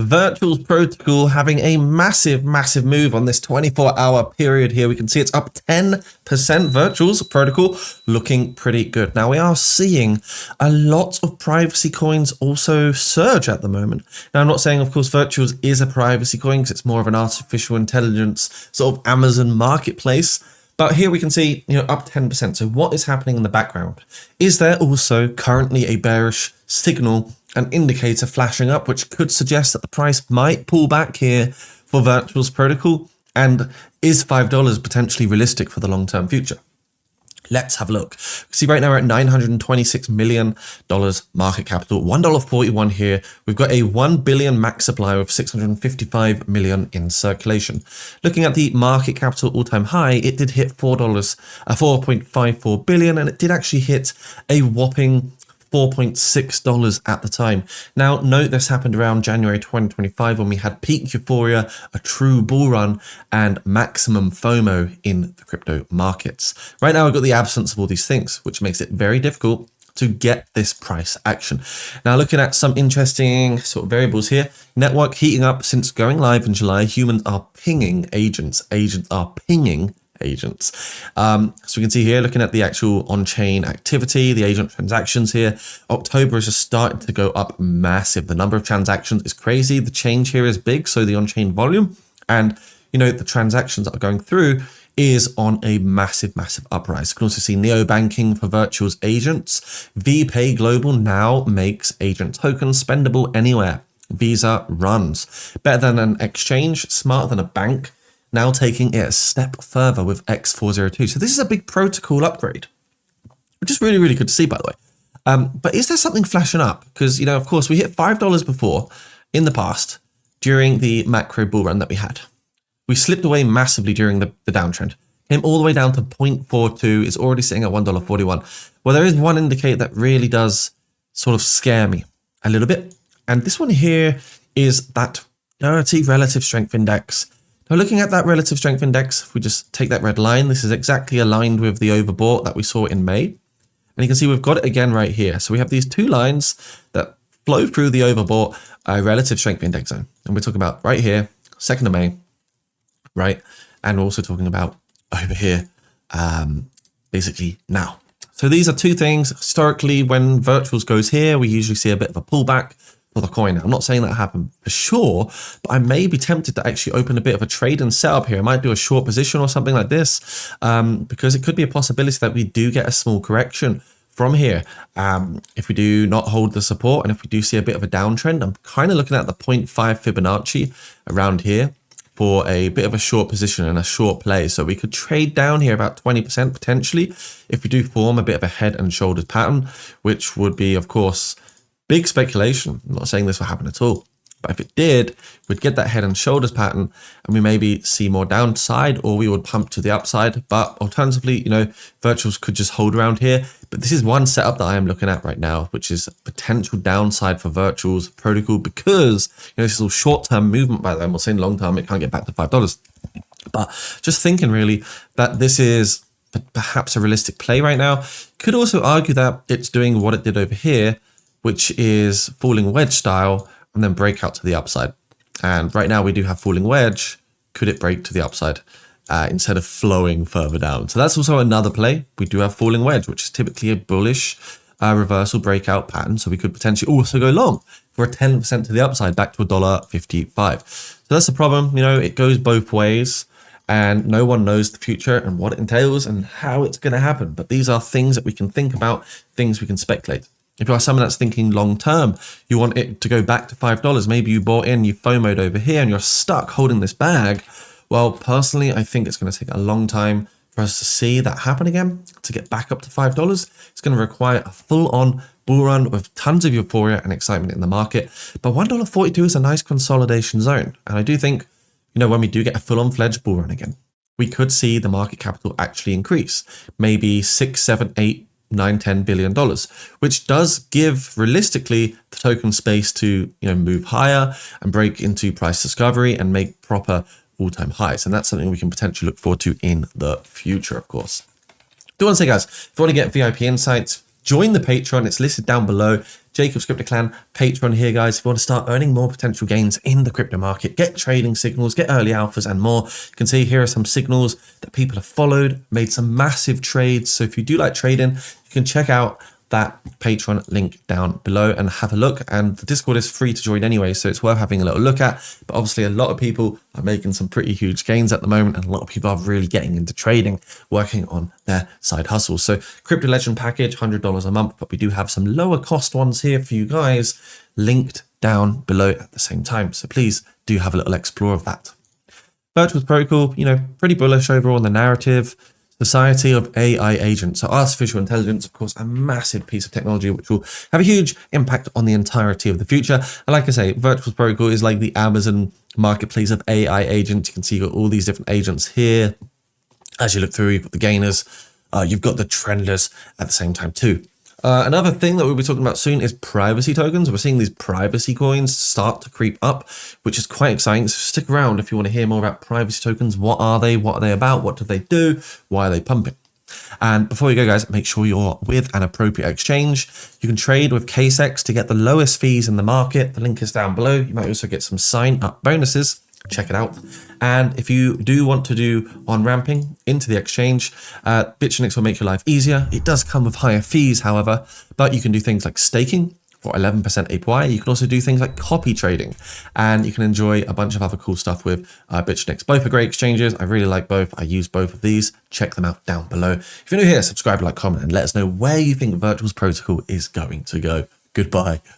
Virtuals protocol having a massive move on this 24-hour period here. We can see it's up 10%. Virtuals protocol looking pretty good. Now we are seeing a lot of privacy coins also surge at the moment. Now I'm not saying, of course, Virtuals is a privacy coin because it's more of an artificial intelligence sort of Amazon marketplace. But here we can see, up 10%. So what is happening in the background? Is there also currently a bearish signal, an indicator flashing up, which could suggest that the price might pull back here for Virtuals protocol? And is $5 potentially realistic for the long-term future? Let's have a look. See, right now we're at $926 million market capital, $1.41 here. We've got a 1 billion max supply with 655 million in circulation. Looking at the market capital all-time high, it did hit $4.54 billion, and it did actually hit a whopping $4.6 at the time. Now, note this happened around January 2025 when we had peak euphoria, a true bull run, and maximum FOMO in the crypto markets. Right now, we've got the absence of all these things, which makes it very difficult to get this price action. Now, looking at some interesting sort of variables here, network heating up since going live in July. Humans are pinging agents. Agents are pinging agents. So we can see here, looking at the actual on-chain activity, the agent transactions here, October is just starting to go up massive. The number of transactions is crazy. The change here is big. So the on-chain volume and, the transactions that are going through is on a massive uprise. You can also see neo-banking for Virtuals agents. VPay Global now makes agent tokens spendable anywhere. Visa runs. Better than an exchange, smarter than a bank. Now taking it a step further with X402. So this is a big protocol upgrade, which is really good to see, by the way. But is there something flashing up? Because, of course, we hit $5 before in the past during the macro bull run that we had. We slipped away massively during the downtrend. Came all the way down to 0.42. It's already sitting at $1.41. Well, there is one indicator that really does sort of scare me a little bit. And this one here is that dirty relative strength index. Now, looking at that relative strength index, if we just take that red line, this is exactly aligned with the overbought that we saw in May. And you can see we've got it again right here. So we have these two lines that flow through the overbought relative strength index zone. And we're talking about right here, 2nd of May, right? And we're also talking about over here, basically now. So these are two things. Historically, when Virtuals goes here, we usually see a bit of a pullback for the coin. I'm not saying that happened for sure, but I may be tempted to actually open a bit of a trade and setup here. I might do a short position or something like this, because it could be a possibility that we do get a small correction from here. If we do not hold the support and if we do see a bit of a downtrend, I'm kind of looking at the 0.5 Fibonacci around here for a bit of a short position and a short play. So we could trade down here about 20% potentially if we do form a bit of a head and shoulders pattern, which would be, of course, big speculation. I'm not saying this will happen at all, but if it did, we'd get that head and shoulders pattern and we maybe see more downside, or we would pump to the upside. But alternatively, Virtuals could just hold around here. But this is one setup that I am looking at right now, which is potential downside for Virtuals protocol, because this is all short-term movement. By the way, I'm not saying long-term, it can't get back to $5. But just thinking really that this is perhaps a realistic play right now. Could also argue that it's doing what it did over here, which is falling wedge style and then break out to the upside. And right now we do have falling wedge. Could it break to the upside instead of flowing further down? So that's also another play. We do have falling wedge, which is typically a bullish reversal breakout pattern. So we could potentially also go long for a 10% to the upside back to $1.55. So that's the problem. It goes both ways and no one knows the future and what it entails and how it's going to happen. But these are things that we can think about, things we can speculate. If you are someone that's thinking long term, you want it to go back to $5. Maybe you bought in, you FOMO'd over here and you're stuck holding this bag. Well, personally, I think it's going to take a long time for us to see that happen again, to get back up to $5. It's going to require a full-on bull run with tons of euphoria and excitement in the market. But $1.42 is a nice consolidation zone. And I do think, when we do get a full-on fledged bull run again, we could see the market capital actually increase. Maybe 6, 7, 8, $9-10 billion, which does give realistically the token space to move higher and break into price discovery and make proper all-time highs. And that's something we can potentially look forward to in the future, of course. Do want to say, guys, if you want to get VIP insights, join the Patreon. It's listed down below. Jacob's Crypto Clan Patreon here, guys. If you want to start earning more potential gains in the crypto market, get trading signals, get early alphas and more, you can see here are some signals that people have followed, made some massive trades. So if you do like trading, you can check out that Patreon link down below and have a look. And the Discord is free to join anyway, so it's worth having a little look at. But obviously a lot of people are making some pretty huge gains at the moment, and a lot of people are really getting into trading, working on their side hustles. So Crypto Legend package, $100 a month, but we do have some lower cost ones here for you guys linked down below at the same time. So please do have a little explore of that. Virtual Protocol, pretty bullish overall on the narrative. Society of AI agents. So artificial intelligence, of course, a massive piece of technology which will have a huge impact on the entirety of the future. And like I say, Virtual Protocol is like the Amazon marketplace of AI agents. You can see you've got all these different agents here. As you look through, you've got the gainers, you've got the trenders at the same time too. Another thing that we'll be talking about soon is privacy tokens. We're seeing these privacy coins start to creep up, which is quite exciting. So stick around if you want to hear more about privacy tokens. What are they? What are they about? What do they do? Why are they pumping? And before we go, guys, make sure you're with an appropriate exchange. You can trade with CaseX to get the lowest fees in the market. The link is down below. You might also get some sign-up bonuses. Check it out. And if you do want to do on-ramping into the exchange, Bitchnix will make your life easier. It does come with higher fees, however, but you can do things like staking for 11% APY. You can also do things like copy trading, and you can enjoy a bunch of other cool stuff with Bitchnix. Both are great exchanges. I really like both. I use both of these. Check them out down below. If you're new here, subscribe, like, comment, and let us know where you think Virtual Protocol is going to go. Goodbye.